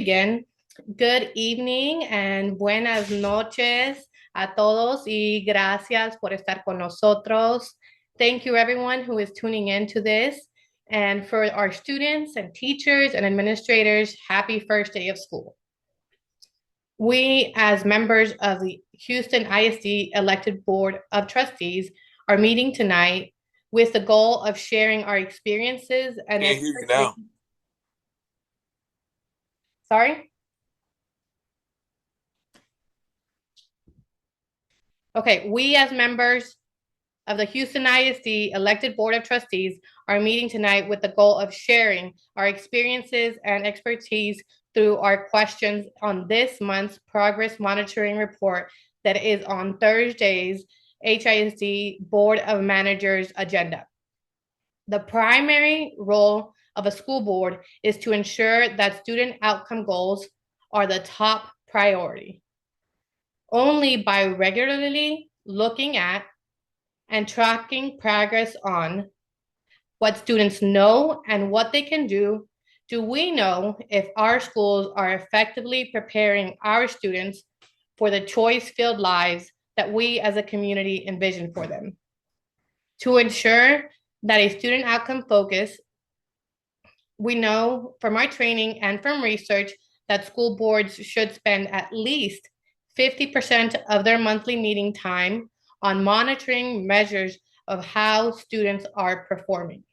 Again, good evening and buenas noches a todos y gracias por estar con nosotros. Thank you everyone who is tuning in to this. And for our students and teachers and administrators, happy first day of school. We, as members of the Houston ISD elected Board of Trustees, are meeting tonight with the goal of sharing our experiences and Can't hear you now. Sorry? Okay, we as members of the Houston ISD elected Board of Trustees are meeting tonight with the goal of sharing our experiences and expertise through our questions on this month's progress monitoring report that is on Thursday's HISD Board of Managers agenda. The primary role of a school board is to ensure that student outcome goals are the top priority. Only by regularly looking at and tracking progress on what students know and what they can do we know if our schools are effectively preparing our students for the choice-filled lives that we as a community envision for them. To ensure that a student outcome focus, we know from our training and from research that school boards should spend at least 50% of their monthly meeting time on monitoring measures of how students are performing.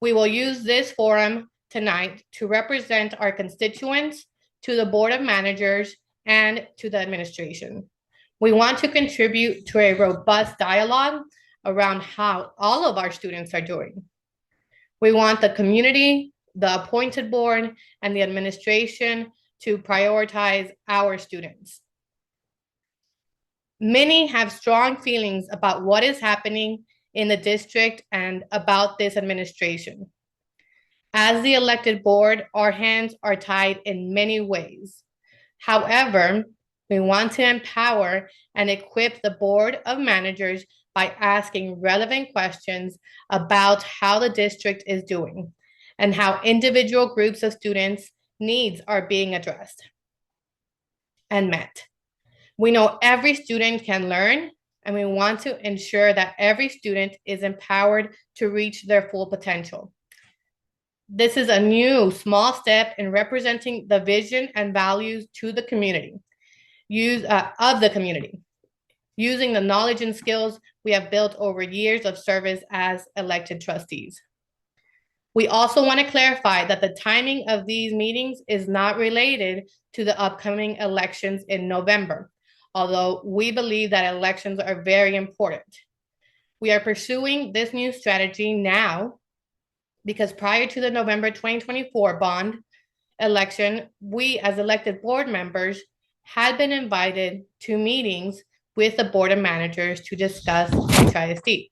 We will use this forum tonight to represent our constituents to the Board of Managers and to the administration. We want to contribute to a robust dialogue around how all of our students are doing. We want the community, the appointed board, and the administration to prioritize our students. Many have strong feelings about what is happening in the district and about this administration. As the elected board, our hands are tied in many ways. However, we want to empower and equip the Board of Managers by asking relevant questions about how the district is doing and how individual groups of students' needs are being addressed and met. We know every student can learn, and we want to ensure that every student is empowered to reach their full potential. This is a new small step in representing the vision and values to the community, of the community, using the knowledge and skills we have built over years of service as elected trustees. We also want to clarify that the timing of these meetings is not related to the upcoming elections in November, although we believe that elections are very important. We are pursuing this new strategy now because prior to the November 2024 bond election, we as elected board members had been invited to meetings with the Board of Managers to discuss HISD.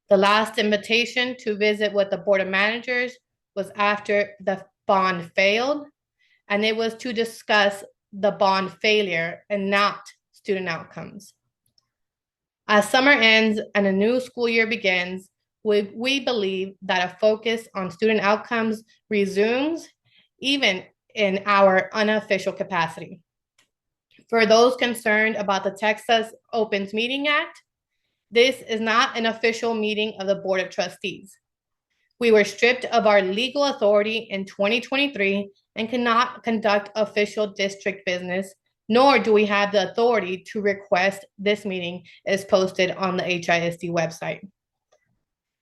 The last invitation to visit with the Board of Managers was after the bond failed, and it was to discuss the bond failure and not student outcomes. As summer ends and a new school year begins, we believe that a focus on student outcomes resumes even in our unofficial capacity. For those concerned about the Texas Opens Meeting Act, this is not an official meeting of the Board of Trustees. We were stripped of our legal authority in 2023 and cannot conduct official district business, nor do we have the authority to request this meeting is posted on the HISD website.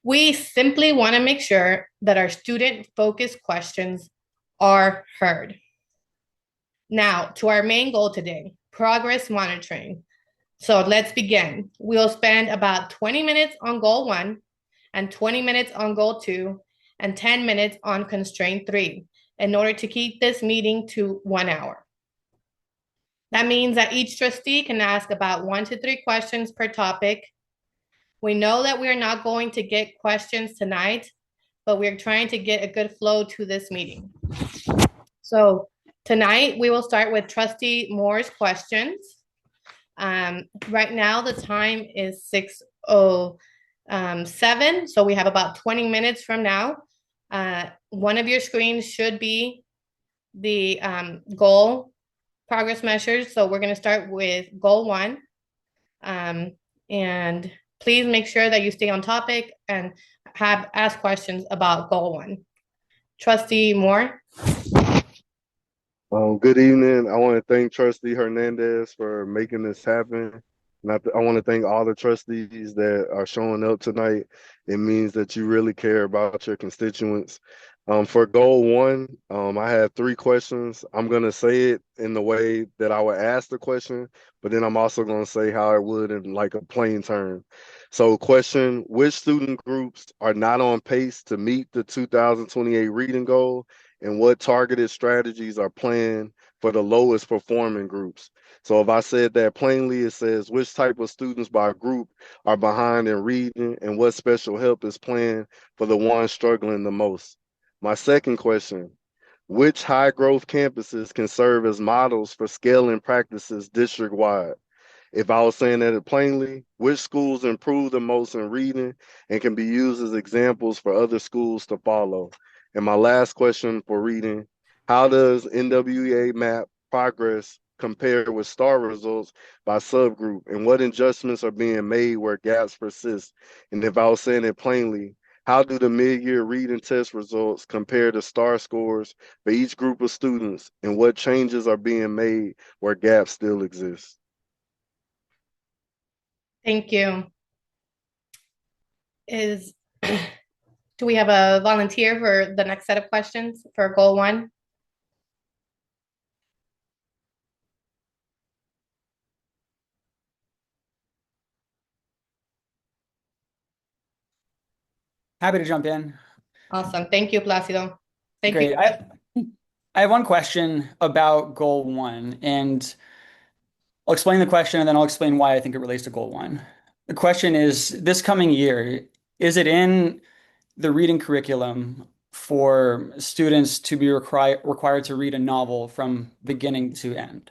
We simply want to make sure that our student-focused questions are heard. Now, to our main goal today, progress monitoring. So let's begin. We'll spend about 20 minutes on goal 1 and 20 minutes on goal 2 and 10 minutes on constraint 3 in order to keep this meeting to 1 hour. That means that each trustee can ask about 1 to 3 questions per topic. We know that we're not going to get questions tonight, but we're trying to get a good flow to this meeting. So tonight we will start with Trustee Moore's questions. Right now the time is 6:07, so we have about 20 minutes from now. One of your screens should be the goal progress measures. So we're going to start with goal one. Um, and please make sure that you stay on topic and have ask questions about goal one. Trustee Moore. Good evening. I want to thank Trustee Hernandez for making this happen. And I want to thank all the trustees that are showing up tonight. It means that you really care about your constituents. For goal one, I had three questions. I'm going to say it in the way that I would ask the question, but then I'm also going to say how I would in like a plain term. So, question, which student groups are not on pace to meet the 2028 reading goal? And what targeted strategies are planned for the lowest performing groups. So if I said that plainly, it says which type of students by group are behind in reading and what special help is planned for the ones struggling the most. My second question, which high growth campuses can serve as models for scaling practices district wide? If I was saying that plainly, which schools improve the most in reading and can be used as examples for other schools to follow? And my last question for reading, how does NWEA map progress compare with STAR results by subgroup? And what adjustments are being made where gaps persist? And if I was saying it plainly, how do the mid-year reading test results compare to STAR scores for each group of students? And what changes are being made where gaps still exist? Thank you. Is do we have a volunteer for the next set of questions for goal one? Happy to jump in. Awesome. Thank you, Placido. Thank you. Great. I have one question about goal one, and I'll explain the question and then I'll explain why I think it relates to goal one. The question is, this coming year, is it in the reading curriculum for students to be required to read a novel from beginning to end?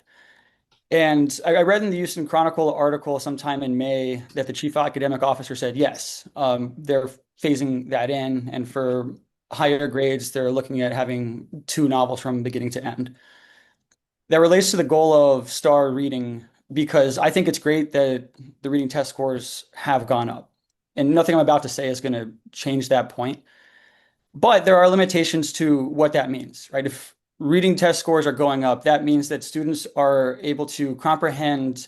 And I read in the Houston Chronicle article sometime in May that the chief academic officer said, yes, they're phasing that in. And for higher grades, they're looking at having two novels from beginning to end. That relates to the goal of STAR reading because I think it's great that the reading test scores have gone up. And nothing I'm about to say is going to change that point. But there are limitations to what that means, right? If reading test scores are going up, that means that students are able to comprehend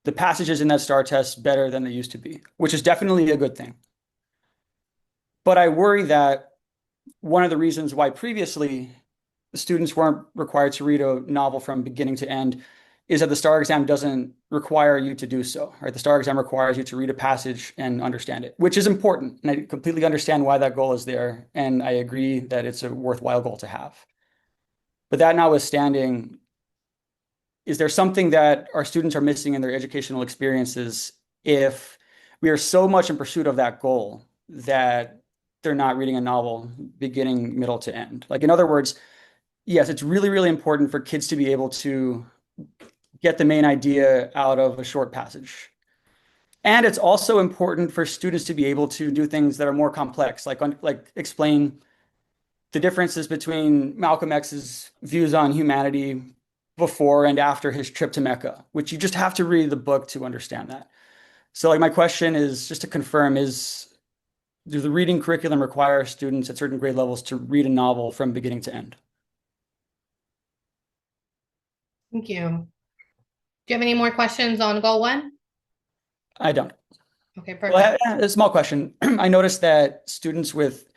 the passages in that STAR test better than they used to be, which is definitely a good thing. But I worry that one of the reasons why previously students weren't required to read a novel from beginning to end is that the STAR exam doesn't require you to do so, right? The STAR exam requires you to read a passage and understand it, which is important. And I completely understand why that goal is there. And I agree that it's a worthwhile goal to have. But that notwithstanding, is there something that our students are missing in their educational experiences if we are so much in pursuit of that goal that they're not reading a novel beginning, middle to end? Like, in other words, yes, it's really, really important for kids to be able to get the main idea out of a short passage. And it's also important for students to be able to do things that are more complex, like explain the differences between Malcolm X's views on humanity before and after his trip to Mecca, which you just have to read the book to understand that. So like my question is just to confirm do the reading curriculum require students at certain grade levels to read a novel from beginning to end? Thank you. Do you have any more questions on goal one? I don't. Okay, Well, perfect. a small question. I noticed that students with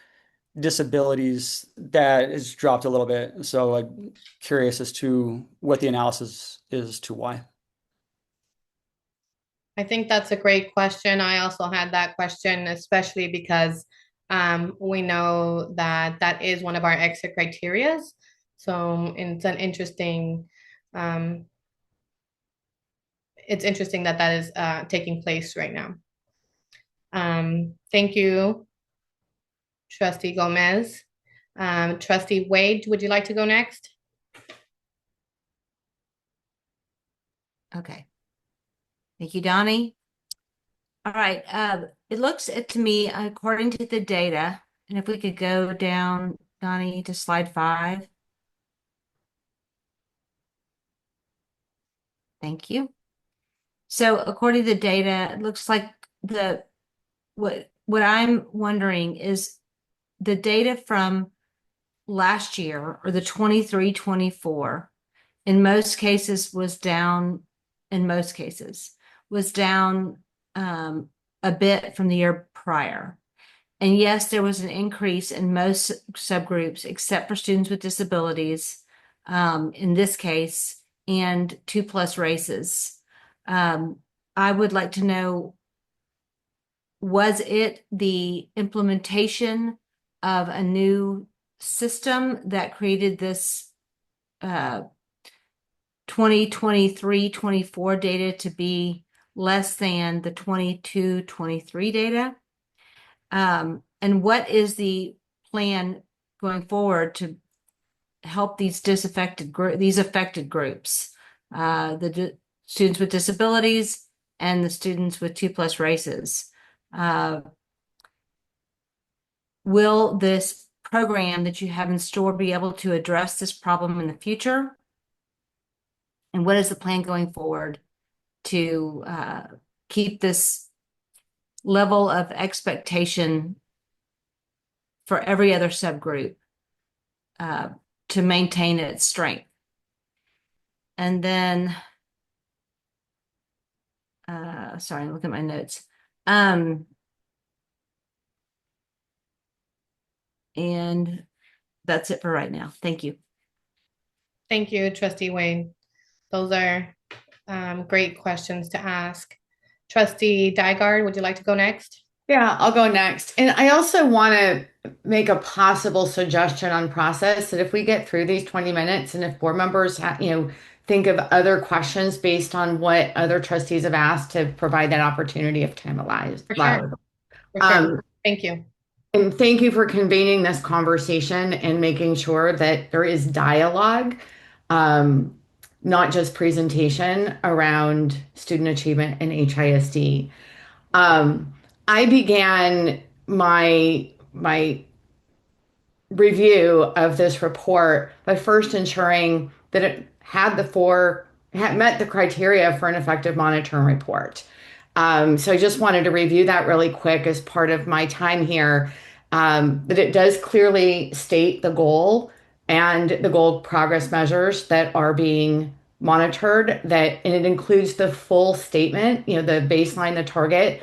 disabilities that has dropped a little bit. So I'm curious as to what the analysis is to why. I think that's a great question. I also had that question, especially because we know that that is one of our exit criterias. So um, it's interesting that that is taking place right now. Thank you, Trustee Gomez. Trustee Wade, would you like to go next? Okay. Thank you, Donnie. All right. It looks to me, according to the data, and if we could go down, Donnie, to slide 5. Thank you. So according to the data, it looks like what I'm wondering is the data from last year or the 23-24 in most cases was down a bit from the year prior. And yes, there was an increase in most subgroups except for students with disabilities, in this case, and 2+ races. I would like to know, was it the implementation of a new system that created this 2023-24 data to be less than the 22-23 data? And what is the plan going forward to help these affected groups, the students with disabilities and the students with 2+ races? Will this program that you have in store be able to address this problem in the future? And what is the plan going forward to keep this level of expectation for every other subgroup to maintain its strength? And then, sorry, look at my notes. And that's it for right now. Thank you. Thank you, Trustee Wayne. Those are great questions to ask. Trustee Dygard, would you like to go next? Yeah, I'll go next. And I also want to make a possible suggestion on process that if we get through these 20 minutes and if board members think of other questions based on what other trustees have asked, to provide that opportunity if time allows. For sure. For sure. Thank you. And thank you for convening this conversation and making sure that there is dialogue, not just presentation around student achievement and HISD. I began my review of this report by first ensuring that it had met the criteria for an effective monitoring report. So I just wanted to review that really quick as part of my time here. That it does clearly state the goal and the goal progress measures that are being monitored, and it includes the full statement, the baseline, the target,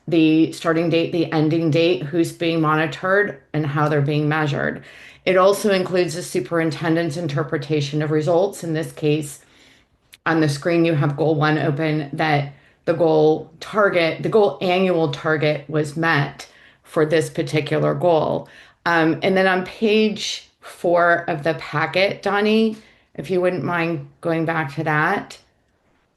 the starting date, the ending date, who's being monitored, and how they're being measured. It also includes the superintendent's interpretation of results. In this case, on the screen, you have goal 1 open, that the goal annual target was met for this particular goal. And then on page 4 of the packet, Donnie, if you wouldn't mind going back to that,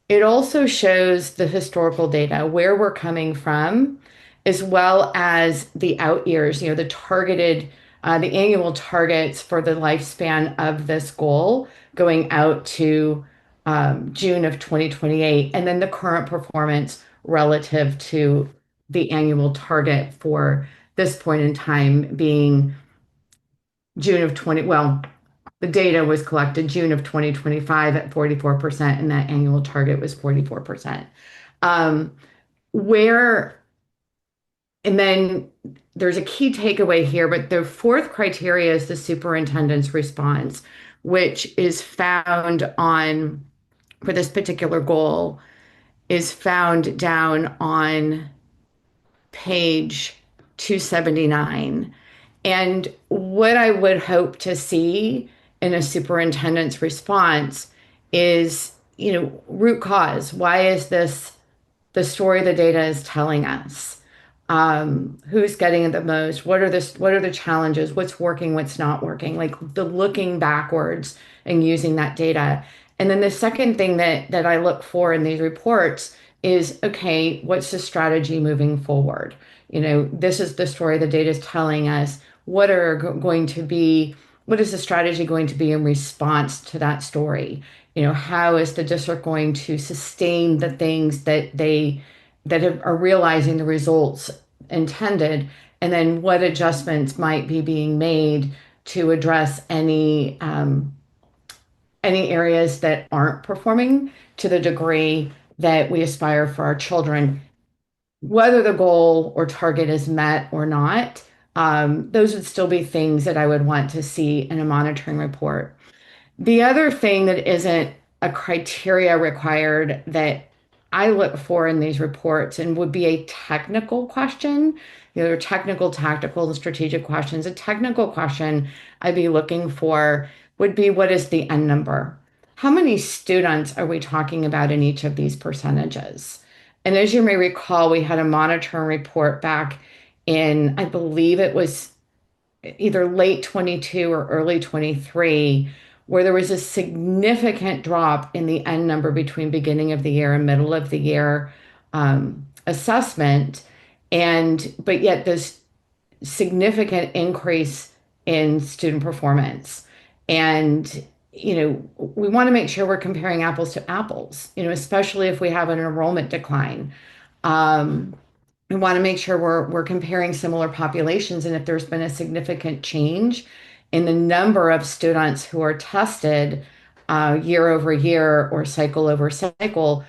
it also shows the historical data, where we're coming from, as well as the out years, the targeted, the annual targets for the lifespan of this goal going out to June of 2028, and then the current performance relative to the annual target for this point in time being June of 20, well, the data was collected June of 2025 at 44%, and that annual target was 44%. And then there's a key takeaway here, but the fourth criteria is the superintendent's response, which is found for this particular goal, is found down on page 279. And what I would hope to see in a superintendent's response is, root cause. Why is this the story the data is telling us? Who's getting it the most? What are the challenges? What's working? What's not working? Like the looking backwards and using that data. And then the second thing that I look for in these reports is, okay, what's the strategy moving forward? This is the story the data is telling us. What is the strategy going to be in response to that story? How is the district going to sustain the things that are realizing the results intended? And then what adjustments might be being made to address any any areas that aren't performing to the degree that we aspire for our children, whether the goal or target is met or not. Those would still be things that I would want to see in a monitoring report. The other thing that isn't a criteria required that I look for in these reports and would be a technical question. There are technical, tactical, and strategic questions. A technical question I'd be looking for would be, what is the N number? How many students are we talking about in each of these percentages? And as you may recall, we had a monitoring report back in, I believe it was either late 22 or early 23, where there was a significant drop in the N number between beginning of the year and middle of the year assessment, and but yet this significant increase in student performance. And we want to make sure we're comparing apples to apples, especially if we have an enrollment decline. Um, we want to make sure we're comparing similar populations, and if there's been a significant change in the number of students who are tested year over year or cycle over cycle,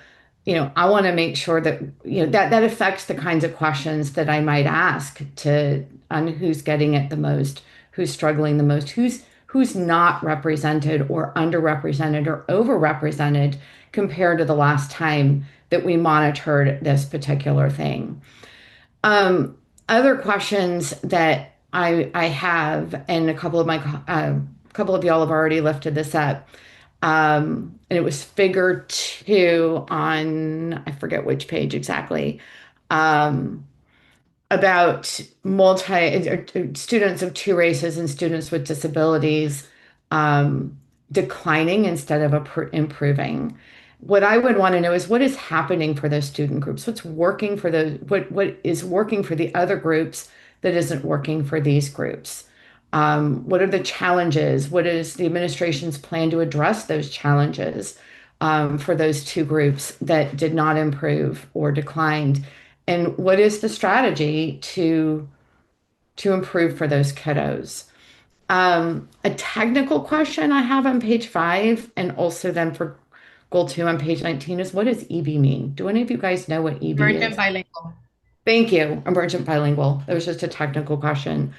I want to make sure that that affects the kinds of questions that I might ask to on who's getting it the most, who's struggling the most, who's not represented or underrepresented or overrepresented compared to the last time that we monitored this particular thing. Other questions that I have, and a couple of couple of y'all have already lifted this up. And it was figure two on, I forget which page exactly, about students of two races and students with disabilities declining instead of improving. What I would want to know is what is happening for those student groups? What's working for what is working for the other groups that isn't working for these groups? What are the challenges? What is the administration's plan to address those challenges for those two groups that did not improve or declined? And what is the strategy to improve for those kiddos? A technical question I have on page 5, and also then for goal 2 on page 19, is, what does EB mean? Do any of you guys know what EB Emergent is? bilingual. Thank you. Emergent bilingual. That was just a technical question.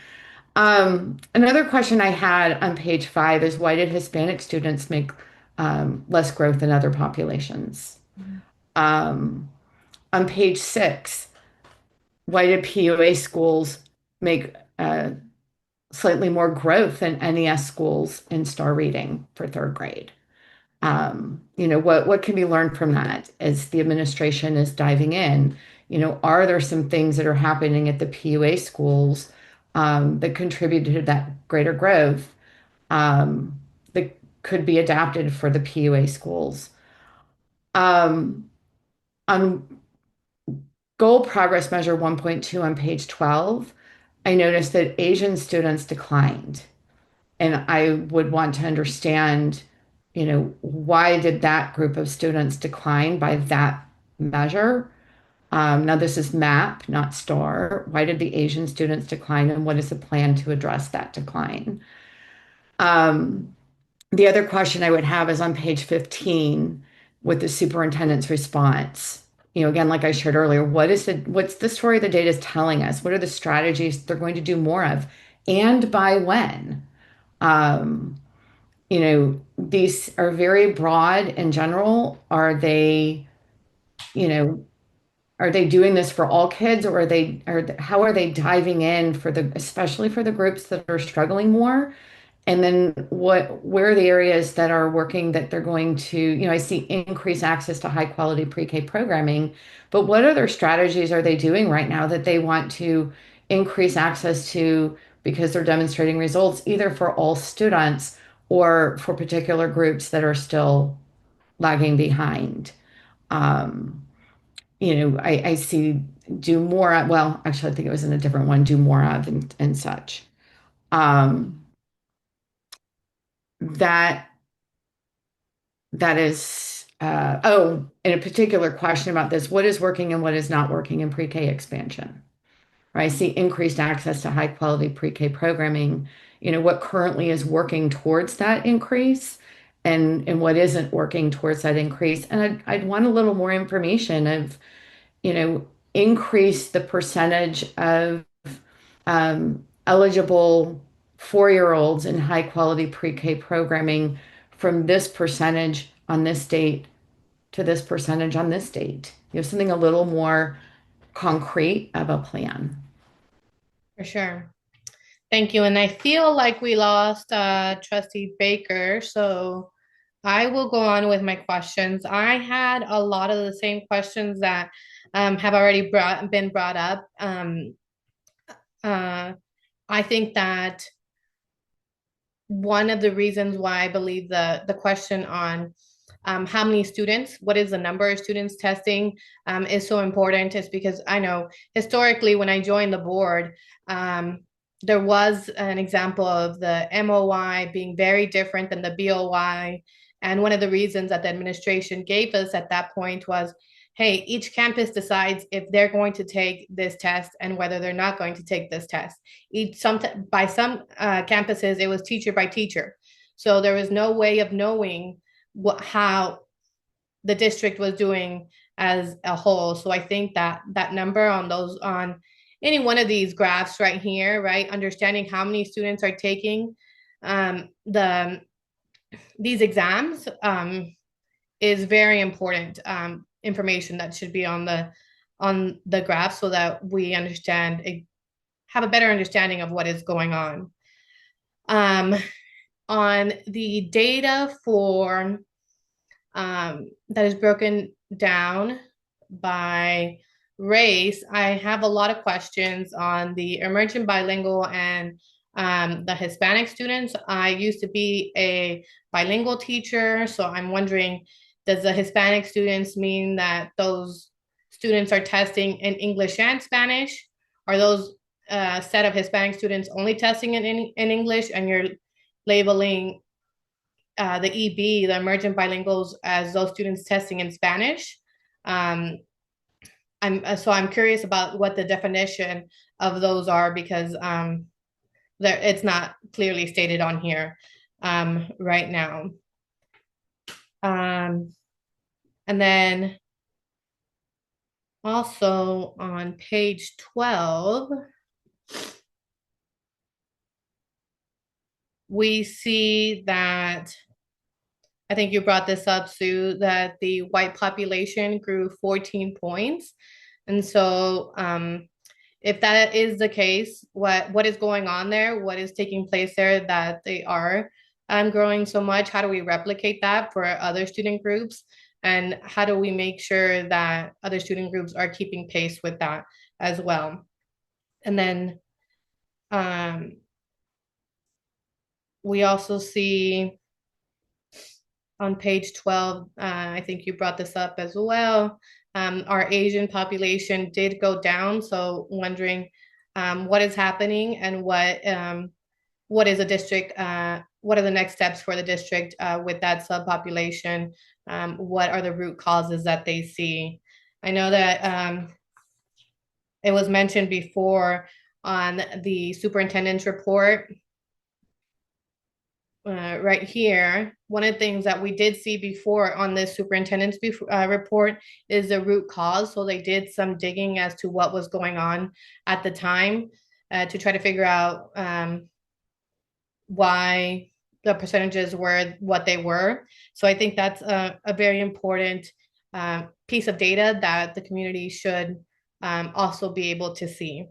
Another question I had on page 5 is, why did Hispanic students make less growth than other populations? On page 6, why did PUA schools make slightly more growth than NES schools in star reading for third grade? What can be learned from that as the administration is diving in? Are there some things that are happening at the PUA schools that contributed to that greater growth that could be adapted for the PUA schools? On goal progress measure 1.2 on page 12, I noticed that Asian students declined. And I would want to understand, why did that group of students decline by that measure? Now, this is MAP, not STAR. Why did the Asian students decline, and what is the plan to address that decline? The other question I would have is on page 15 with the superintendent's response. Again, like I shared earlier, what's the story the data is telling us? What are the strategies they're going to do more of, and by when? These are very broad in general. Are they doing this for all kids, or how are they diving in especially for the groups that are struggling more? And then where are the areas that are working that they're going to, I see increased access to high quality pre-K programming, but what other strategies are they doing right now that they want to increase access to because they're demonstrating results either for all students or for particular groups that are still lagging behind? I see do more, well, actually, I think it was in a different one, do more of and such. Um, that that is and a particular question about this, what is working and what is not working in pre-K expansion? Right? I see increased access to high quality pre-K programming. What currently is working towards that increase, and what isn't working towards that increase. And I'd want a little more information of, increase the percentage of eligible 4-year-olds in high quality pre-K programming from this percentage on this date to this percentage on this date. Something a little more concrete of a plan. For sure. Thank you. And I feel like we lost Trustee Baker, so I will go on with my questions. I had a lot of the same questions that have already been brought up. I think that one of the reasons why I believe the question on how many students, what is the number of students testing is so important is because I know historically when I joined the board, there was an example of the MOY being very different than the BOY. And one of the reasons that the administration gave us at that point was, hey, each campus decides if they're going to take this test and whether they're not going to take this test. By some campuses, it was teacher by teacher. So there was no way of knowing how the district was doing as a whole. So I think that number on any one of these graphs right here, right, understanding how many students are taking these exams is very important information that should be on the graph so that we have a better understanding of what is going on. On the data for that is broken down by race, I have a lot of questions on the emergent bilingual and the Hispanic students. I used to be a bilingual teacher, so I'm wondering, does the Hispanic students mean that those students are testing in English and Spanish? Are those set of Hispanic students only testing in English and you're labeling the EB, the emergent bilinguals, as those students testing in Spanish? I'm curious about what the definition of those are because it's not clearly stated on here right now. And then also on page 12, we see that, I think you brought this up, Sue, that the white population grew 14 points. And so if that is the case, what is going on there? What is taking place there that they are growing so much? How do we replicate that for other student groups? And how do we make sure that other student groups are keeping pace with that as well? And then we also see on page 12, I think you brought this up as well, our Asian population did go down. So wondering what is happening and what is a district, what are the next steps for the district with that subpopulation? What are the root causes that they see? I know that it was mentioned before on the superintendent's report. Right here, one of the things that we did see before on this superintendent's report is the root cause. So they did some digging as to what was going on at the time to try to figure out why the percentages were what they were. So I think that's a very important piece of data that the community should also be able to see.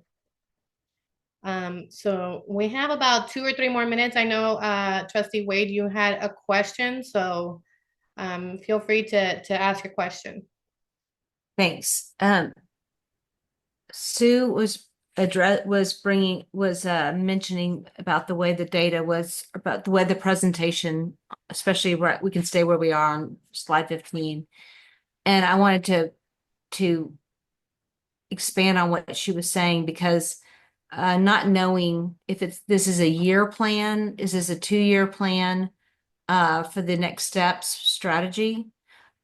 So we have about 2 or 3 more minutes. I know, Trustee Wade, you had a question, so feel free to ask your question. Thanks. Sue was mentioning about the way the data was, about the way the presentation, especially we can stay where we are on slide 15. And I wanted to expand on what she was saying because not knowing if this is a year plan, is this a 2-year plan for the next steps strategy?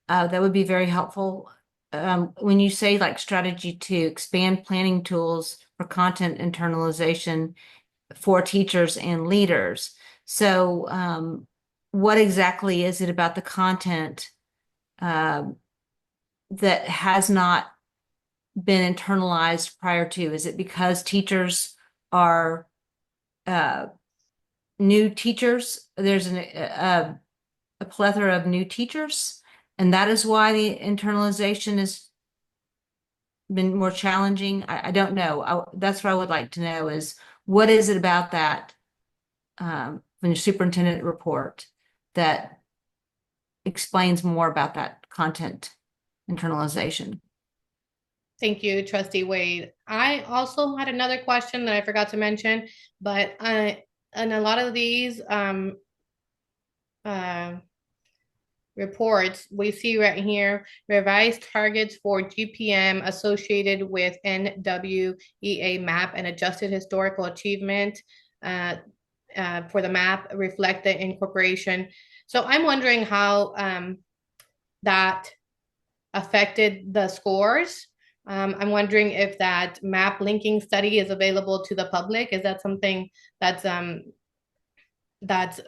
That would be very helpful. When you say like strategy to expand planning tools for content internalization for teachers and leaders. So what exactly is it about the content that has not been internalized prior to? Is it because teachers are new teachers? There's a plethora of new teachers, and that is why the internalization has been more challenging. I don't know. That's what I would like to know is what is it about that from your superintendent report that explains more about that content internalization? Thank you, Trustee Wade. I also had another question that I forgot to mention, but in a lot of these uh, reports, we see right here revised targets for GPM associated with NWEA map and adjusted historical achievement for the map reflect the incorporation. So I'm wondering how that affected the scores. I'm wondering if that map linking study is available to the public. Is that something that's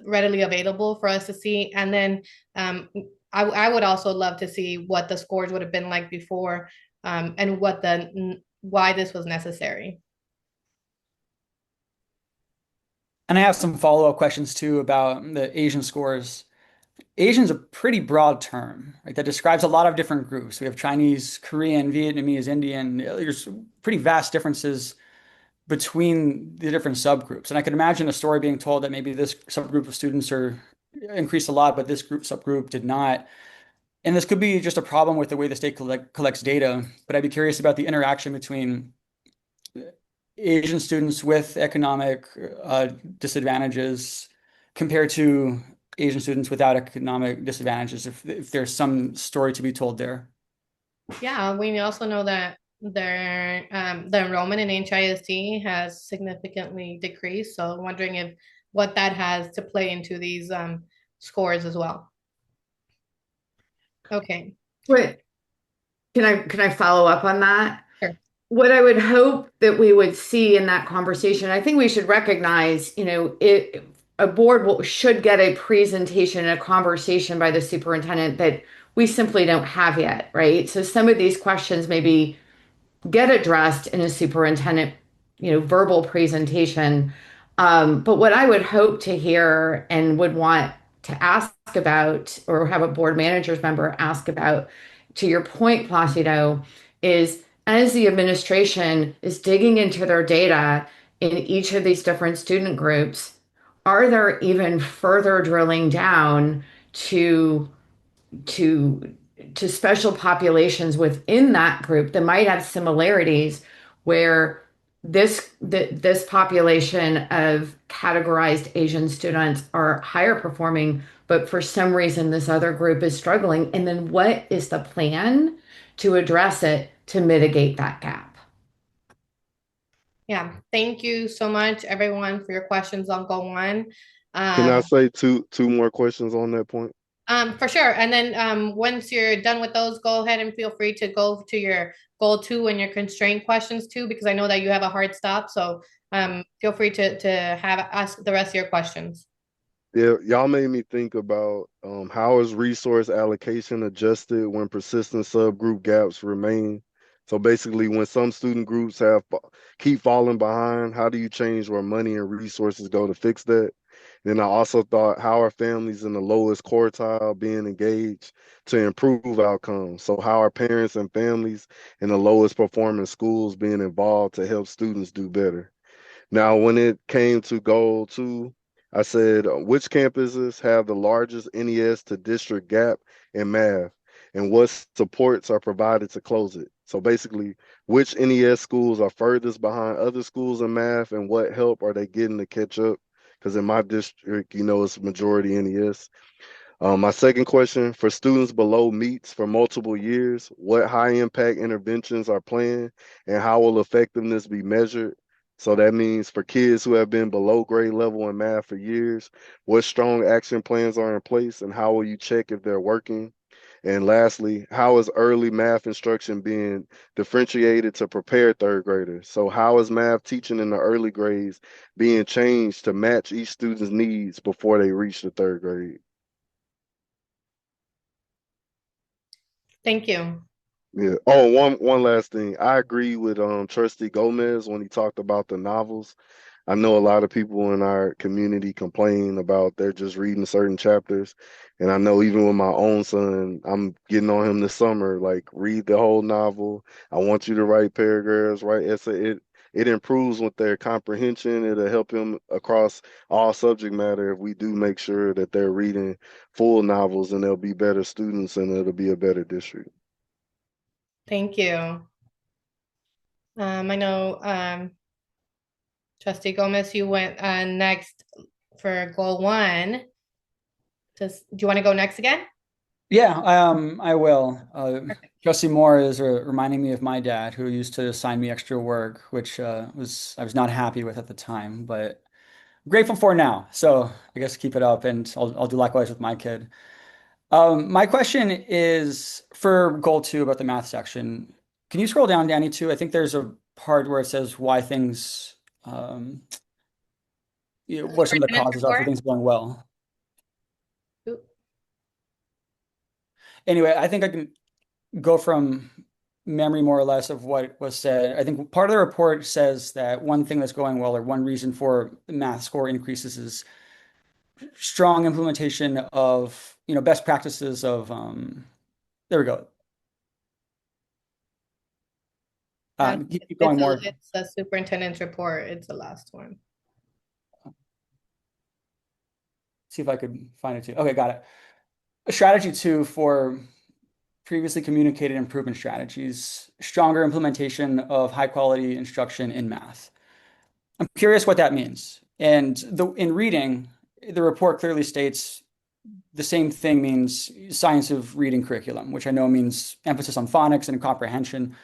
readily available for us to see? And then I would also love to see what the scores would have been like before and why this was necessary. And I have some follow-up questions too about the Asian scores. Asian is a pretty broad term, right? That describes a lot of different groups. We have Chinese, Korean, Vietnamese, Indian. There's pretty vast differences between the different subgroups. And I could imagine a story being told that maybe this subgroup of students are increased a lot, but this subgroup did not. And this could be just a problem with the way the state collects data. But I'd be curious about the interaction between Asian students with economic disadvantages compared to Asian students without economic disadvantages, if there's some story to be told there. Yeah, we also know that the enrollment in HISD has significantly decreased. So I'm wondering if what that has to play into these scores as well. Okay. Wait, can I follow up on that? Sure. What I would hope that we would see in that conversation, I think we should recognize, a board should get a presentation and a conversation by the superintendent that we simply don't have yet, right? So some of these questions maybe get addressed in a superintendent, verbal presentation. But what I would hope to hear and would want to ask about, or have a board managers member ask about, to your point, Placido, is as the administration is digging into their data in each of these different student groups, are there even further drilling down to to special populations within that group that might have similarities where this population of categorized Asian students are higher performing, but for some reason this other group is struggling. And then what is the plan to address it to mitigate that gap? Yeah. Thank you so much, everyone, for your questions on Go One. Can I say two more questions on that point? For sure. And then once you're done with those, go ahead and feel free to go to your goal two and your constraint questions too, because I know that you have a hard stop. So feel free to have ask the rest of your questions. Yeah, y'all made me think about how is resource allocation adjusted when persistent subgroup gaps remain? So basically, when some student groups keep falling behind, how do you change where money and resources go to fix that? Then I also thought, how are families in the lowest quartile being engaged to improve outcomes? So how are parents and families in the lowest performing schools being involved to help students do better? Now, when it came to goal two, I said, which campuses have the largest NES to district gap in math, and what supports are provided to close it? So basically, which NES schools are furthest behind other schools in math, and what help are they getting to catch up? Because in my district, it's majority NES. My second question, for students below meets for multiple years, what high impact interventions are planned and how will effectiveness be measured? So that means for kids who have been below grade level in math for years, what strong action plans are in place and how will you check if they're working? And lastly, how is early math instruction being differentiated to prepare third graders? So how is math teaching in the early grades being changed to match each student's needs before they reach the third grade? Thank you. Yeah. Oh, one last thing. I agree with Trustee Gomez when he talked about the novels. I know a lot of people in our community complain about they're just reading certain chapters. And I know even with my own son, I'm getting on him this summer, like read the whole novel. I want you to write paragraphs, write essay. It improves with their comprehension. It'll help him across all subject matter if we do make sure that they're reading full novels, and they'll be better students and it'll be a better district. Thank you. I know Trustee Gomez, you went next for goal one. Do you want to go next again? Yeah, I will. Perfect. Trustee Moore is reminding me of my dad, who used to assign me extra work, which I was not happy with at the time, but grateful for now. So I guess keep it up, and I'll do likewise with my kid. My question is for goal two about the math section. Can you scroll down, Danny, too? I think there's a part where it says why things, what some of the Superintendent's causes are for report? things going well. Oop. Anyway, I think I can go from memory more or less of what was said. I think part of the report says that one thing that's going well, or one reason for math score increases, is strong implementation of best practices of there we go. Keep going more. It's a superintendent's report. It's the last one. See if I could find it too. Okay, got it. A strategy two for previously communicated improvement strategies, stronger implementation of high quality instruction in math. I'm curious what that means. And in reading, the report clearly states the same thing means science of reading curriculum, which I know means emphasis on phonics and comprehension.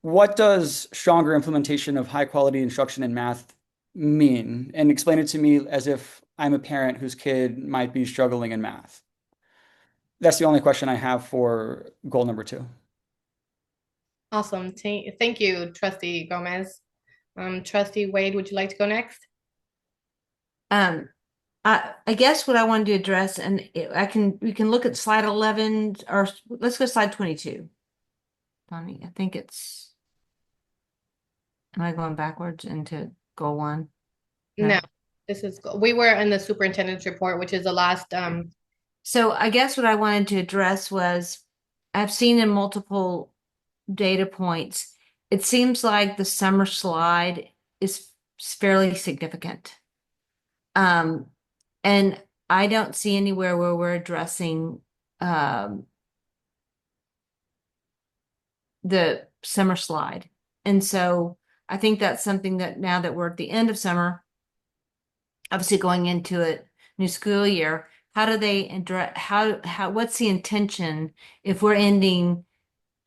What does stronger implementation of high quality instruction in math mean? And explain it to me as if I'm a parent whose kid might be struggling in math. That's the only question I have for goal number two. Awesome. Thank you, Trustee Gomez. Trustee Wade, would you like to go next? Um, I guess what I wanted to address, and we can look at slide 11, or let's go slide 22. Donnie, I think am I going backwards into goal one? No, we were in the superintendent's report, which is the last. So I guess what I wanted to address was I've seen in multiple data points, it seems like the summer slide is fairly significant. And I don't see anywhere where we're addressing the summer slide. And so I think that's something that now that we're at the end of summer, obviously going into a new school year, how do they address what's the intention if we're ending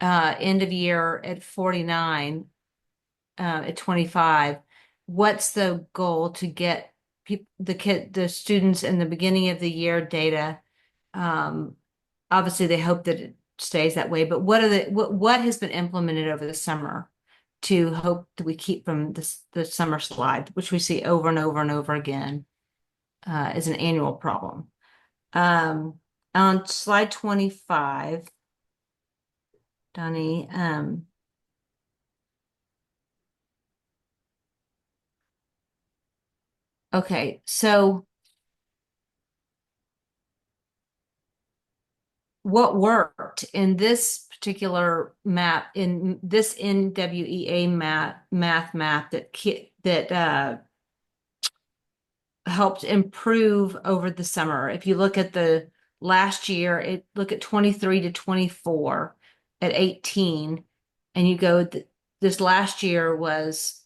end of year at 49 at 25, what's the goal to get the students in the beginning of the year data? Obviously they hope that it stays that way, but what has been implemented over the summer to hope that we keep from the summer slide, which we see over and over and over again as an annual problem. On slide 25, Donnie, okay, so what worked in this particular map, in this NWEA math map that helped improve over the summer. If you look at the last year, look at 23 to 24 at 18, and you go, this last year was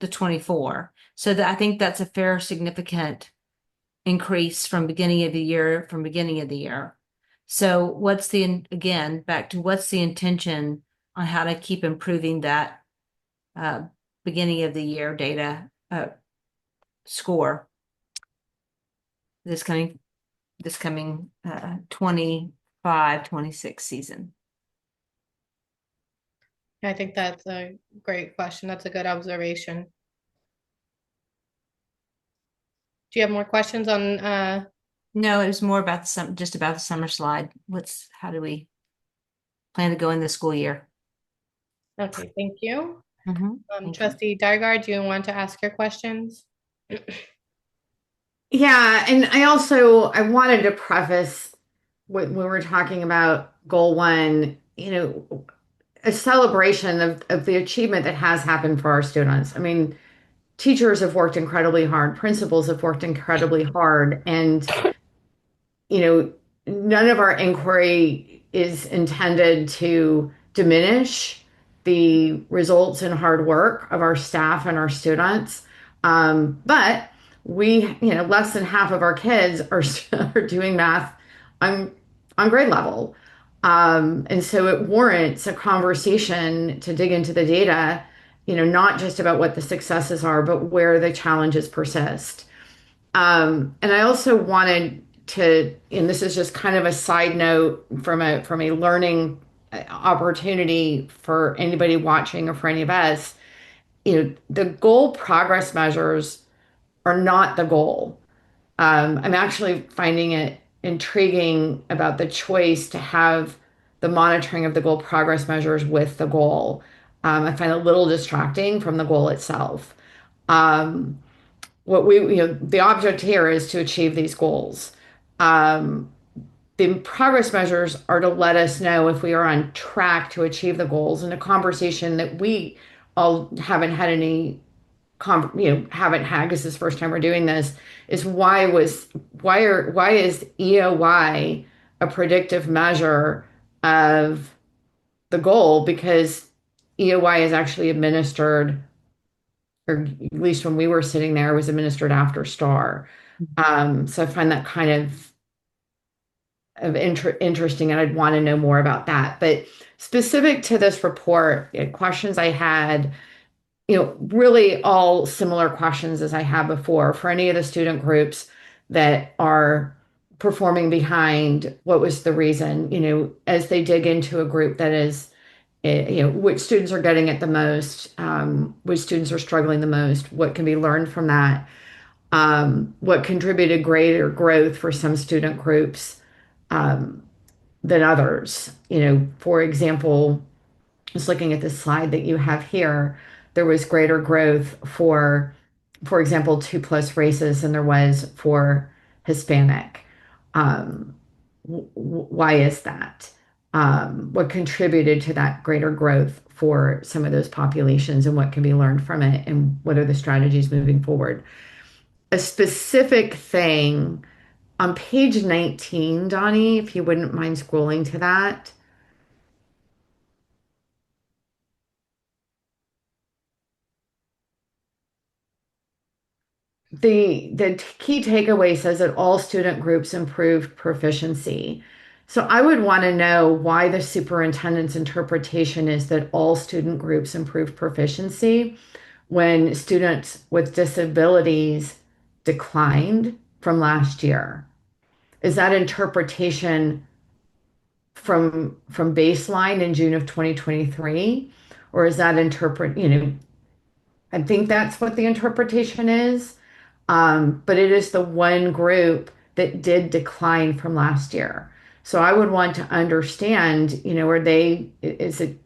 the 24. So I think that's a fair, significant increase from beginning of the year. So again, back to what's the intention on how to keep improving that beginning of the year data score this coming 25-26 season? I think that's a great question. That's a good observation. Do you have more questions on No, it was more about just about the summer slide. How do we plan to go in the school year. Okay, thank you. Thank you. Trustee Dargard, do you want to ask your questions? Yeah, and I wanted to preface when we're talking about goal one, a celebration of the achievement that has happened for our students. I mean, teachers have worked incredibly hard, principals have worked incredibly hard, and you know, none of our inquiry is intended to diminish the results and hard work of our staff and our students. But less than half of our kids are doing math on grade level. And so it warrants a conversation to dig into the data, not just about what the successes are, but where the challenges persist. And I also wanted to, and this is just kind of a side note from a learning opportunity for anybody watching or for any of us, the goal progress measures are not the goal. I'm actually finding it intriguing about the choice to have the monitoring of the goal progress measures with the goal. I find it a little distracting from the goal itself. Um, the object here is to achieve these goals. Um, the progress measures are to let us know if we are on track to achieve the goals. And a conversation that we all haven't had any, haven't had because this is the first time we're doing this, is why is EOY a predictive measure of the goal? Because EOY is actually administered, or at least when we were sitting there, was administered after STAR. So I find that kind of interesting, and I'd want to know more about that. But specific to this report, questions I had, really all similar questions as I had before for any of the student groups that are performing behind. What was the reason? As they dig into a group that is, which students are getting it the most, which students are struggling the most, what can be learned from that, what contributed greater growth for some student groups than others. For example, just looking at the slide that you have here, there was greater growth for example, 2+ races than there was for Hispanic. Why is that? What contributed to that greater growth for some of those populations, and what can be learned from it, and what are the strategies moving forward? A specific thing on page 19, Donnie, if you wouldn't mind scrolling to that. The key takeaway says that all student groups improved proficiency. So I would want to know why the superintendent's interpretation is that all student groups improved proficiency when students with disabilities declined from last year. Is that interpretation from baseline in June of 2023? Or is that I think that's what the interpretation is. But it is the one group that did decline from last year. So I would want to understand, is it,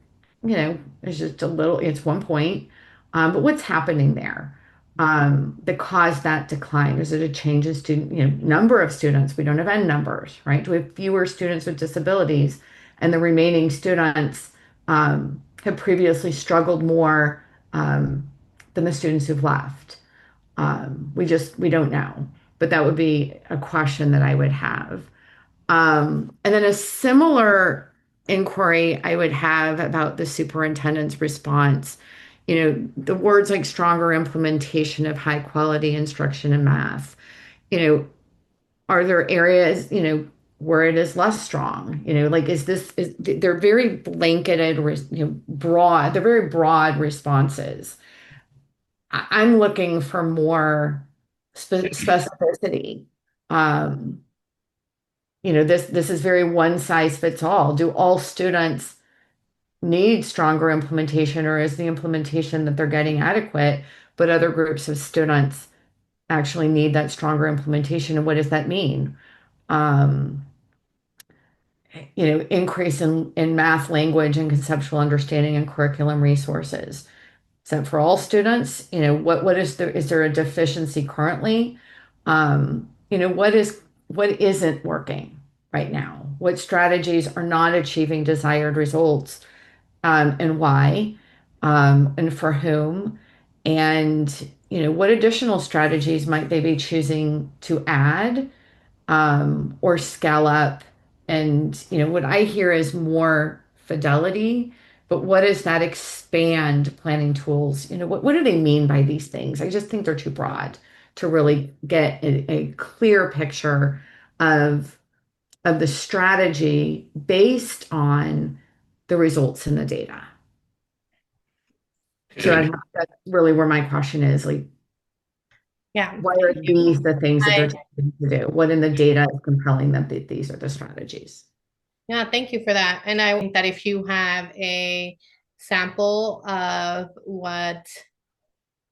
it's just a little, it's 1 point, but what's happening there that caused that decline? Is it a change in student, number of students? We don't have N numbers, right? Do we have fewer students with disabilities, and the remaining students have previously struggled more than the students who've left? We don't know, but that would be a question that I would have. And then a similar inquiry I would have about the superintendent's response. The words like stronger implementation of high quality instruction in math. Are there areas, where it is less strong? Like they're very blanketed, broad. They're very broad responses. I'm looking for more specificity. Um, this is very one size fits all. Do all students need stronger implementation, or is the implementation that they're getting adequate, but other groups of students actually need that stronger implementation? And what does that mean? Um, increase in math language and conceptual understanding and curriculum resources. Is that for all students? What is there a deficiency currently? What isn't working right now? What strategies are not achieving desired results, and why, and for whom? And what additional strategies might they be choosing to add, or scale up? And what I hear is more fidelity, but what does that expand planning tools? What do they mean by these things? I just think they're too broad to really get a clear picture of the strategy based on the results in the data. So that's really where my question is, like, Yeah. why are these the things that they're trying to do? What in the data is compelling them that these are the strategies? Yeah, thank you for that. And I think that if you have a sample of what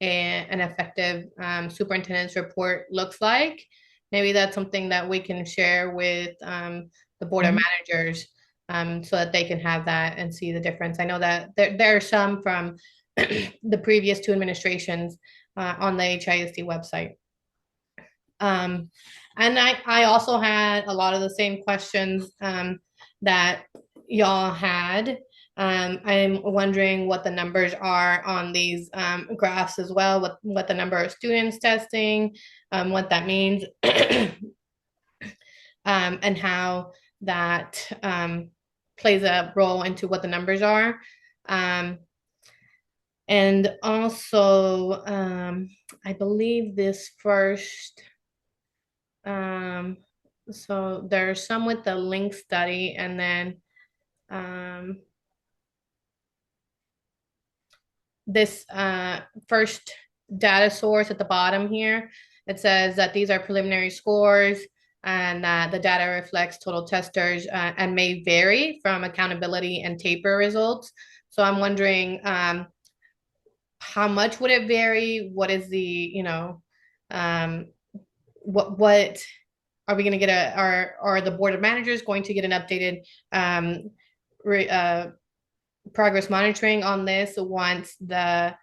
an effective superintendent's report looks like, maybe that's something that we can share with the board of managers, so that they can have that and see the difference. I know that there are some from the previous two administrations on the HISD website. And I also had a lot of the same questions that y'all had. I'm wondering what the numbers are on these graphs as well, what the number of students testing, what that means, and how that plays a role into what the numbers are. And also, I believe this first, so there's some with the link study, and then this first data source at the bottom here, it says that these are preliminary scores and that the data reflects total testers and may vary from accountability and taper results. So I'm wondering, how much would it vary? What is the, what are we going to get are the board of managers going to get an updated progress monitoring on this once the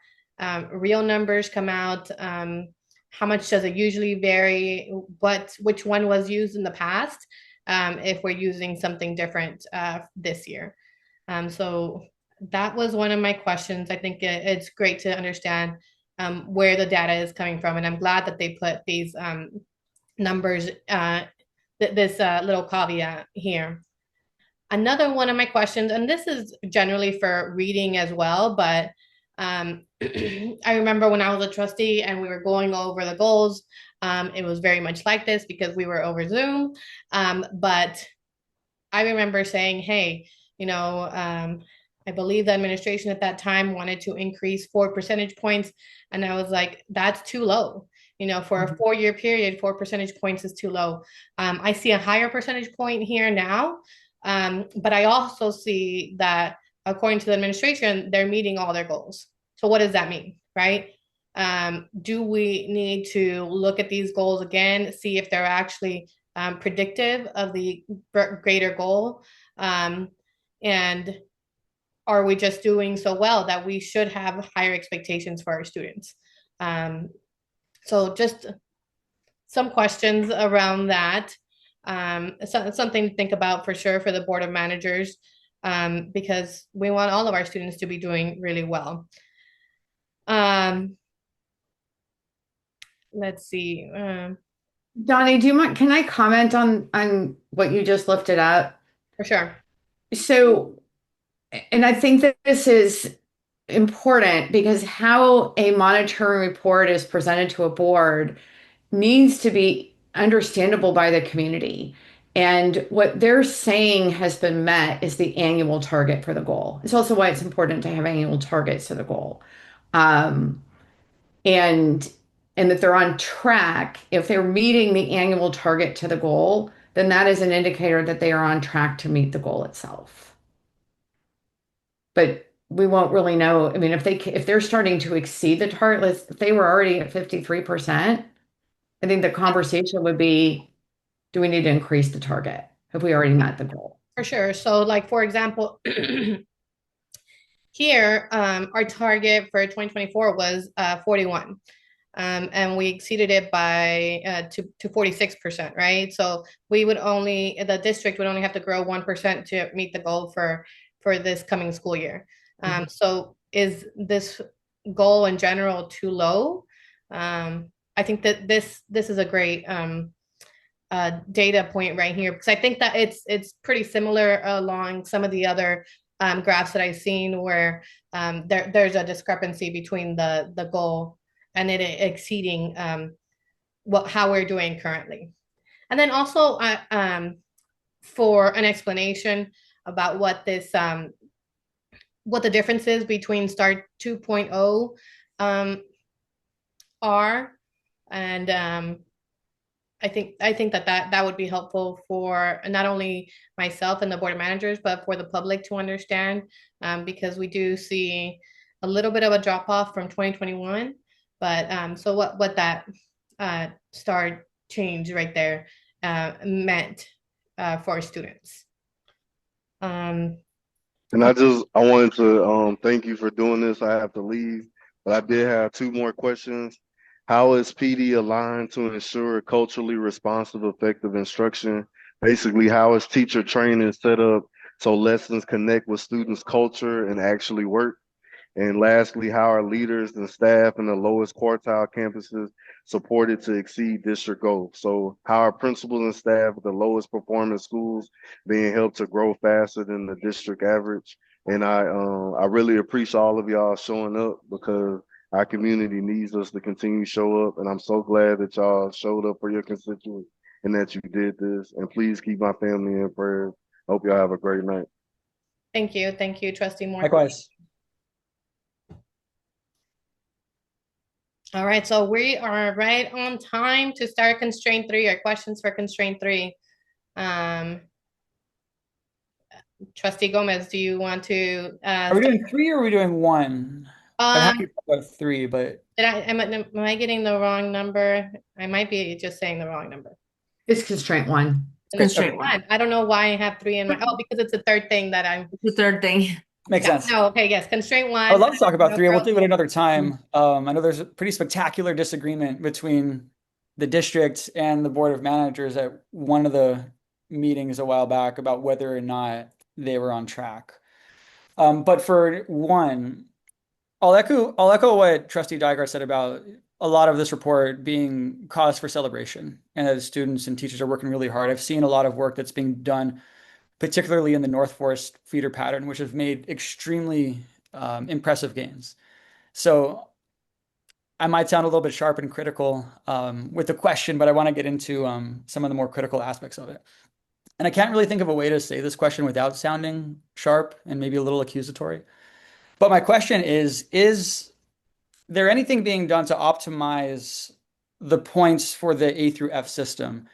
real numbers come out? How much does it usually vary? Which one was used in the past, if we're using something different this year? So that was one of my questions. I think it's great to understand where the data is coming from, and I'm glad that they put these numbers, this little caveat here. Another one of my questions, and this is generally for reading as well, but I remember when I was a trustee and we were going over the goals, it was very much like this because we were over Zoom. But I remember saying, hey, I believe the administration at that time wanted to increase 4 percentage points. And I was like, that's too low. For a 4-year period, 4 percentage points is too low. I see a higher percentage point here now. But I also see that according to the administration, they're meeting all their goals. So what does that mean, right? Do we need to look at these goals again, see if they're actually predictive of the greater goal? And are we just doing so well that we should have higher expectations for our students? So just some questions around that. Something to think about for sure for the board of managers, because we want all of our students to be doing really well. Let's see. Donnie, do you mind? Can I comment on what you just lifted up? For sure. So, and I think that this is important because how a monitoring report is presented to a board needs to be understandable by the community. And what they're saying has been met is the annual target for the goal. It's also why it's important to have annual targets to the goal. And that they're on track. If they're meeting the annual target to the goal, then that is an indicator that they are on track to meet the goal itself. But we won't really know. I mean, if they're starting to exceed the target, if they were already at 53%, I think the conversation would be, do we need to increase the target? Have we already met the goal? For sure. So like, for example, here, our target for 2024 was 41. And we exceeded it by to 46%, right? So the district would only have to grow 1% to meet the goal for this coming school year. So is this goal in general too low? I think that this is a great data point right here, because I think that it's pretty similar along some of the other graphs that I've seen where there's a discrepancy between the goal and it exceeding how we're doing currently. And then also for an explanation about what the difference is between STAR 2.0 are, and I think that would be helpful for not only myself and the board of managers, but for the public to understand, because we do see a little bit of a drop off from 2021. But so what that STAR change right there meant for students. And I wanted to thank you for doing this. I have to leave, but I did have two more questions. How is PD aligned to ensure culturally responsive, effective instruction? Basically, how is teacher training set up so lessons connect with students' culture and actually work? And lastly, how are leaders and staff in the lowest quartile campuses supported to exceed district goals? So how are principals and staff at the lowest performing schools being helped to grow faster than the district average? And I really appreciate all of y'all showing up, because our community needs us to continue to show up. And I'm so glad that y'all showed up for your constituents and that you did this. And please keep my family in prayer. Hope y'all have a great night. Thank you, Trustee Moore. Likewise. All right, so we are right on time to start constraint 3, or questions for constraint 3. Trustee Gomez, do you want to? Are we doing 3 or are we doing 1? I'm happy to talk about 3, but am I getting the wrong number? I might be just saying the wrong number. It's constraint 1. Constraint 1. I don't know why I have 3 in my. Oh, because it's the third thing that I'm. The third thing. makes sense. No, okay, yes, constraint 1. I would love to talk about 3. We'll do it another time. Mm-hmm. I know there's a pretty spectacular disagreement between the district and the board of managers at one of the meetings a while back about whether or not they were on track. But for 1, I'll echo what Trustee Dygart said about a lot of this report being cause for celebration, and that students and teachers are working really hard. I've seen a lot of work that's being done, particularly in the North Forest feeder pattern, which have made extremely impressive gains. So I might sound a little bit sharp and critical with the question, but I want to get into some of the more critical aspects of it. And I can't really think of a way to say this question without sounding sharp and maybe a little accusatory. But my question is there anything being done to optimize the points for the A through F system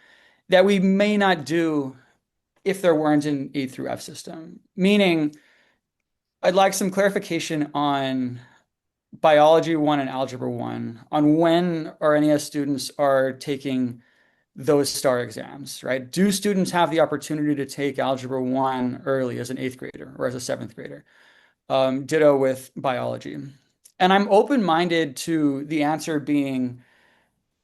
that we may not do if there weren't an A through F system? Meaning, I'd like some clarification on biology 1 and algebra 1, on when our NES students are taking those STAR exams, right? Do students have the opportunity to take algebra 1 early as an 8th grader or as a 7th grader? Ditto with biology. And I'm open-minded to the answer being,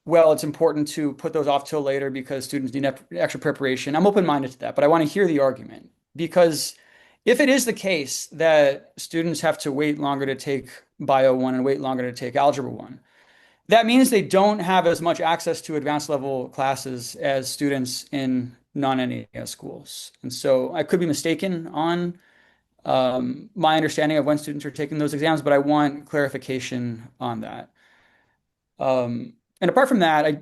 well, it's important to put those off till later because students need extra preparation. I'm open-minded to that, but I want to hear the argument, because if it is the case that students have to wait longer to take Bio 1 and wait longer to take Algebra 1, that means they don't have as much access to advanced level classes as students in non-NES schools. And so I could be mistaken on my understanding of when students are taking those exams, but I want clarification on that. And apart from that, I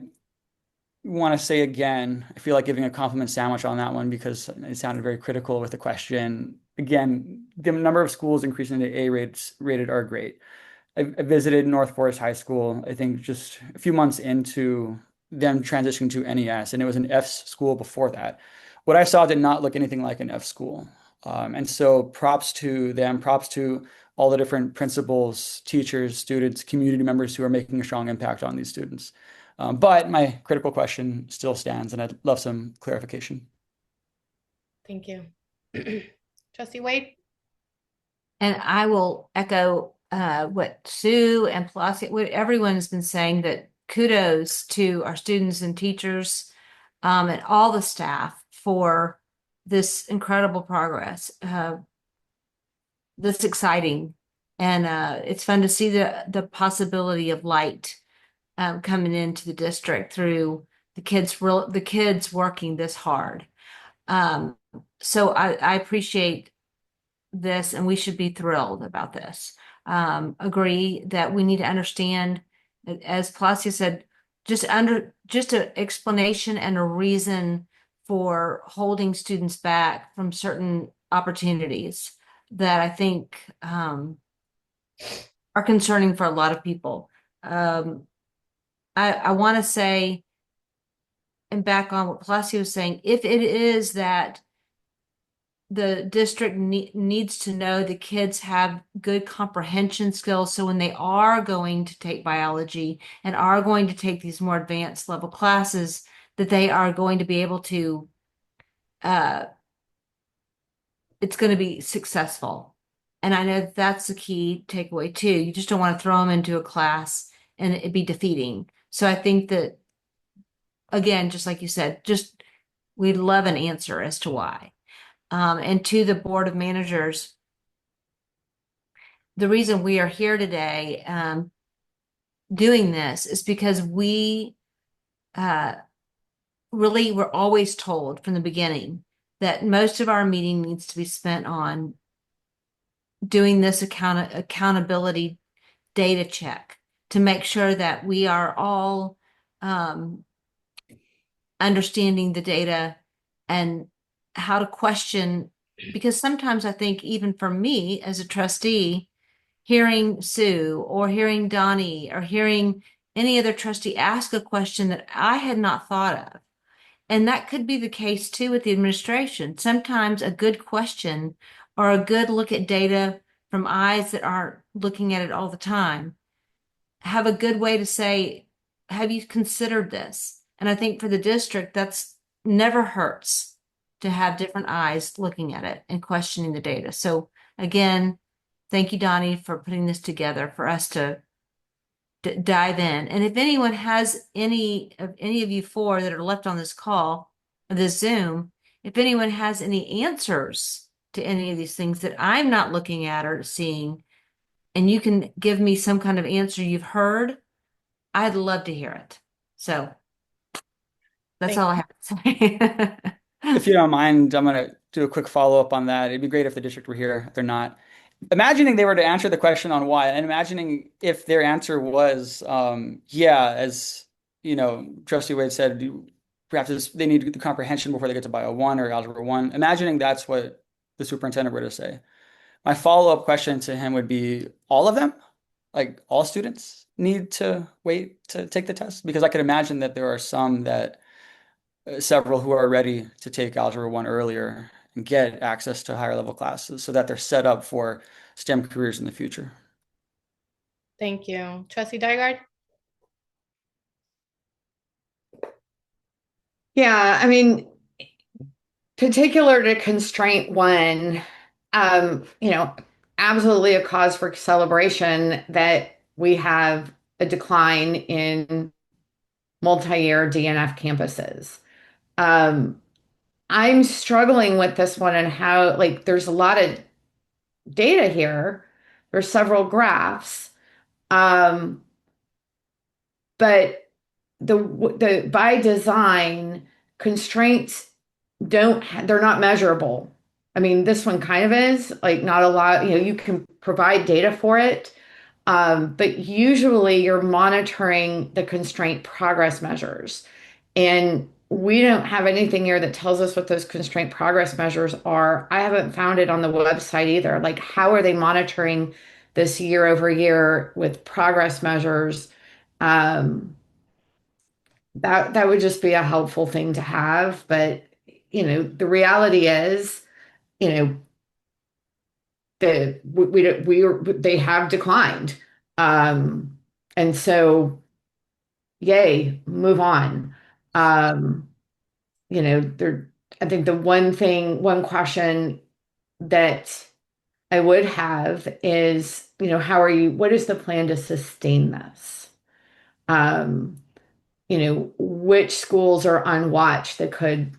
want to say again, I feel like giving a compliment sandwich on that one because it sounded very critical with the question. Again, the number of schools increasing to A rated are great. I visited North Forest High School, I think just a few months into them transitioning to NES, and it was an F school before that. What I saw did not look anything like an F school. And so props to them, props to all the different principals, teachers, students, community members who are making a strong impact on these students. But my critical question still stands, and I'd love some clarification. Thank you. Trustee Wade? And I will echo what Sue and Pulaski, what everyone has been saying, that kudos to our students and teachers and all the staff for this incredible progress. That's exciting. And it's fun to see the possibility of light coming into the district through the kids working this hard. Um, so I appreciate this, and we should be thrilled about this. Agree that we need to understand, as Palacio said, just an explanation and a reason for holding students back from certain opportunities that I think are concerning for a lot of people. I want to say, and back on what Palacio was saying, if it is that the district needs to know the kids have good comprehension skills, so when they are going to take biology and are going to take these more advanced level classes, that they are going to be able to, it's going to be successful. And I know that's the key takeaway too. You just don't want to throw them into a class and it be defeating. So I think that, again, just like you said, just we'd love an answer as to why. And to the Board of Managers, the reason we are here today doing this is because we really were always told from the beginning that most of our meeting needs to be spent on doing this accountability data check to make sure that we are all understanding the data and how to question, because sometimes I think even for me as a trustee, hearing Sue or hearing Donnie or hearing any other trustee ask a question that I had not thought of. And that could be the case too with the administration. Sometimes a good question or a good look at data from eyes that aren't looking at it all the time have a good way to say, have you considered this? And I think for the district, that's never hurts to have different eyes looking at it and questioning the data. So again, thank you, Donnie, for putting this together for us to dive in. And if anyone has any of you four that are left on this call, this Zoom, if anyone has any answers to any of these things that I'm not looking at or seeing, and you can give me some kind of answer you've heard, I'd love to hear it. So that's all I have to say. If you don't mind, I'm going to do a quick follow-up on that. It'd be great if the district were here. If they're not. Imagining they were to answer the question on why, and imagining if their answer was, yeah, as Trustee Wade said, perhaps they need the comprehension before they get to Bio 1 or Algebra 1. Imagining that's what the superintendent were to say. My follow-up question to him would be, all of them? Like all students need to wait to take the test? Because I could imagine that there are some that several who are ready to take Algebra 1 earlier and get access to higher level classes so that they're set up for STEM careers in the future. Thank you. Trustee Dygard? Yeah, I mean, particular to constraint one, absolutely a cause for celebration that we have a decline in multi-year DNF campuses. I'm struggling with this one and how, like, there's a lot of data here. There's several graphs. But the by design constraints they're not measurable. I mean, this one kind of is like not a lot, you can provide data for it. But usually you're monitoring the constraint progress measures. And we don't have anything here that tells us what those constraint progress measures are. I haven't found it on the website either. Like, how are they monitoring this year over year with progress measures? That would just be a helpful thing to have. But, the reality is, you know, they have declined. And so, yay, move on. There, I think the one question that I would have is, what is the plan to sustain this? Um, which schools are on watch that could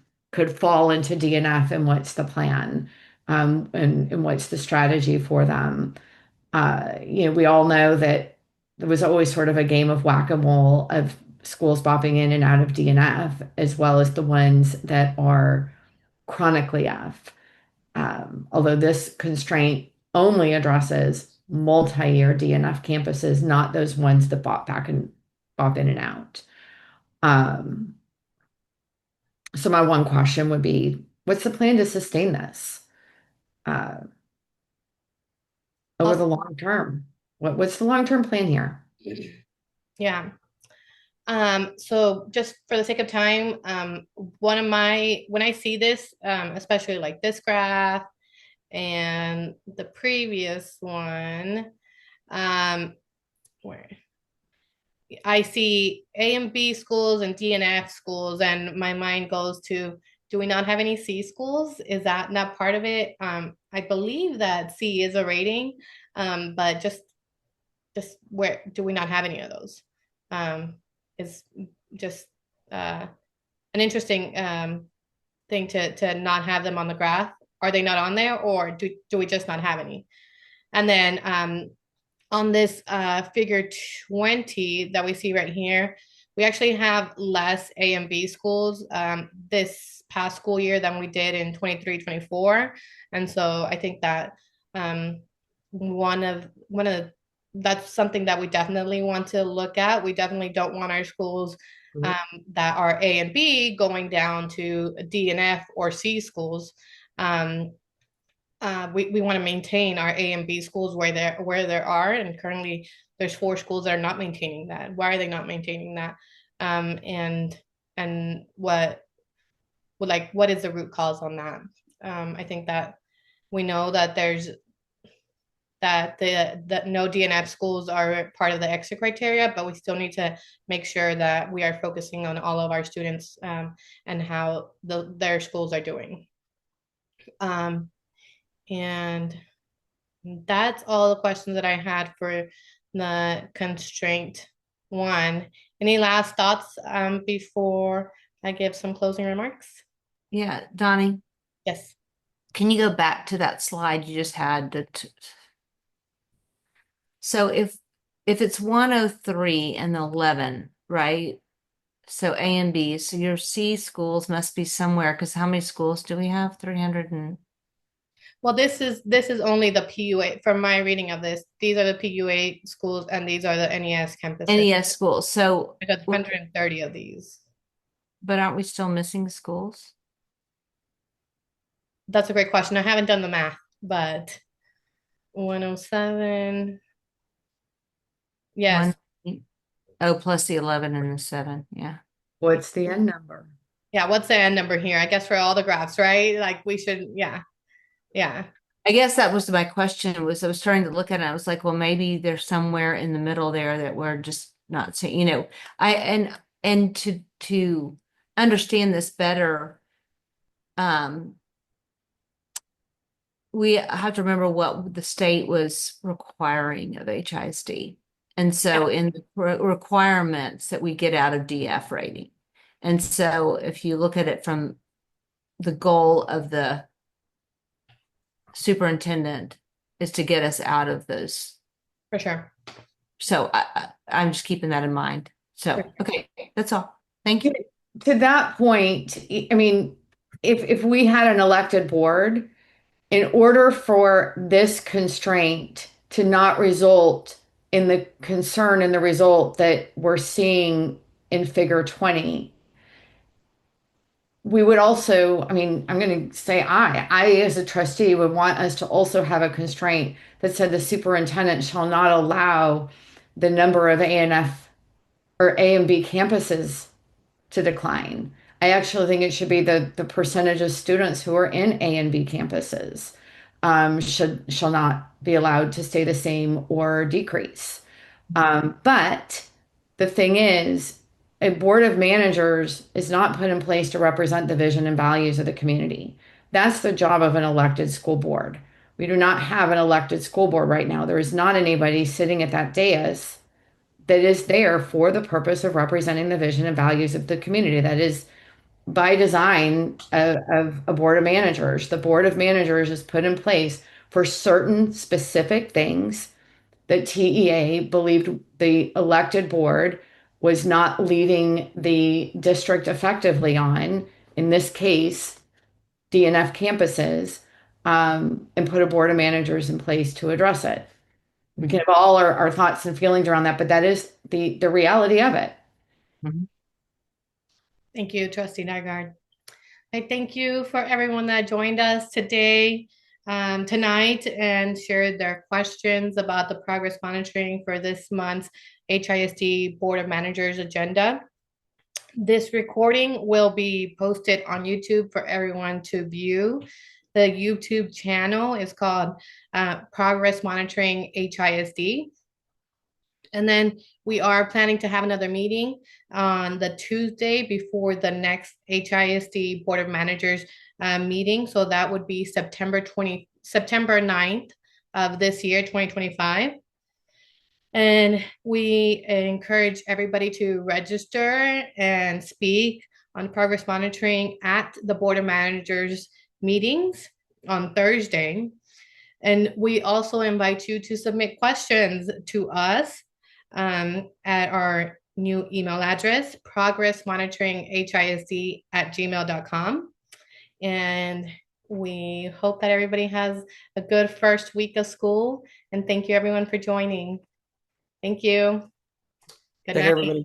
fall into DNF, and what's the plan? And what's the strategy for them? We all know that there was always sort of a game of whack-a-mole of schools bopping in and out of DNF, as well as the ones that are chronically F. Although this constraint only addresses multi-year DNF campuses, not those ones that bop in and out. So my one question would be, what's the plan to sustain this uh, over the long term? What's the long-term plan here? Yeah. So just for the sake of time, when I see this, especially like this graph and the previous one, where I see A and B schools and D and F schools, and my mind goes to, do we not have any C schools? Is that not part of it? I believe that C is a rating, but just where do we not have any of those? Is just an interesting thing to not have them on the graph. Are they not on there, or do we just not have any? And then on this figure 20 that we see right here, we actually have less A and B schools this past school year than we did in 23-24. And so I think that one of that's something that we definitely want to look at. We definitely don't want our schools that are A and B going down to D and F or C schools. We want to maintain our A and B schools where there are, and currently there's 4 schools that are not maintaining that. Why are they not maintaining that? And what is the root cause on that? I think that we know that that no DNF schools are part of the exit criteria, but we still need to make sure that we are focusing on all of our students and how their schools are doing. And that's all the questions that I had for the constraint 1. Any last thoughts before I give some closing remarks? Yeah, Donnie, Yes. can you go back to that slide you just had? So if it's 103 and 11, right? So A and B, so your C schools must be somewhere, because how many schools do we have? 300 and Well, this is only the PUA from my reading of this. These are the PUA schools, and these are the NES campuses. NES schools. So, I got 130 of these. but aren't we still missing schools? That's a great question. I haven't done the math, but 107. Yes. Oh, plus the 11 and the 7. Yeah. What's the end number? Yeah. What's the end number here? I guess for all the graphs, right? Like we should, yeah. Yeah. I guess that was my question. Was I was trying to look at it. I was like, well, maybe there's somewhere in the middle there that we're just not seeing, and to understand this better, we have to remember what the state was requiring of HISD. And so in the requirements that we get out of DF rating. And so if you look at it from the goal of the superintendent is to get us out of those. For sure. So I'm just keeping that in mind. So, okay, that's all. Thank you. To that point, I mean, if we had an elected board, in order for this constraint to not result in the concern and the result that we're seeing in figure 20, we would also, I mean, I'm going to say I as a trustee would want us to also have a constraint that said the superintendent shall not allow the number of ANF or A and B campuses to decline. I actually think it should be the percentage of students who are in A and B campuses shall not be allowed to stay the same or decrease. But the thing is, a board of managers is not put in place to represent the vision and values of the community. That's the job of an elected school board. We do not have an elected school board right now. There is not anybody sitting at that dais that is there for the purpose of representing the vision and values of the community. That is by design of a board of managers. The board of managers is put in place for certain specific things that TEA believed the elected board was not leading the district effectively on, in this case, DNF campuses, and put a board of managers in place to address it. We can have all our thoughts and feelings around that, but that is the reality of it. Thank you, Trustee Nygaard. I thank you for everyone that joined us today, tonight, and shared their questions about the progress monitoring for this month's HISD Board of Managers agenda. This recording will be posted on YouTube for everyone to view. The YouTube channel is called Progress Monitoring HISD. And then we are planning to have another meeting on the Tuesday before the next HISD Board of Managers meeting. So that would be September 9th of this year, 2025. And we encourage everybody to register and speak on progress monitoring at the Board of Managers meetings on Thursday. And we also invite you to submit questions to us at our new email address, progressmonitoringhisd@gmail.com. And we hope that everybody has a good first week of school. And thank you everyone for joining. Thank you. Good Take care, night. everybody.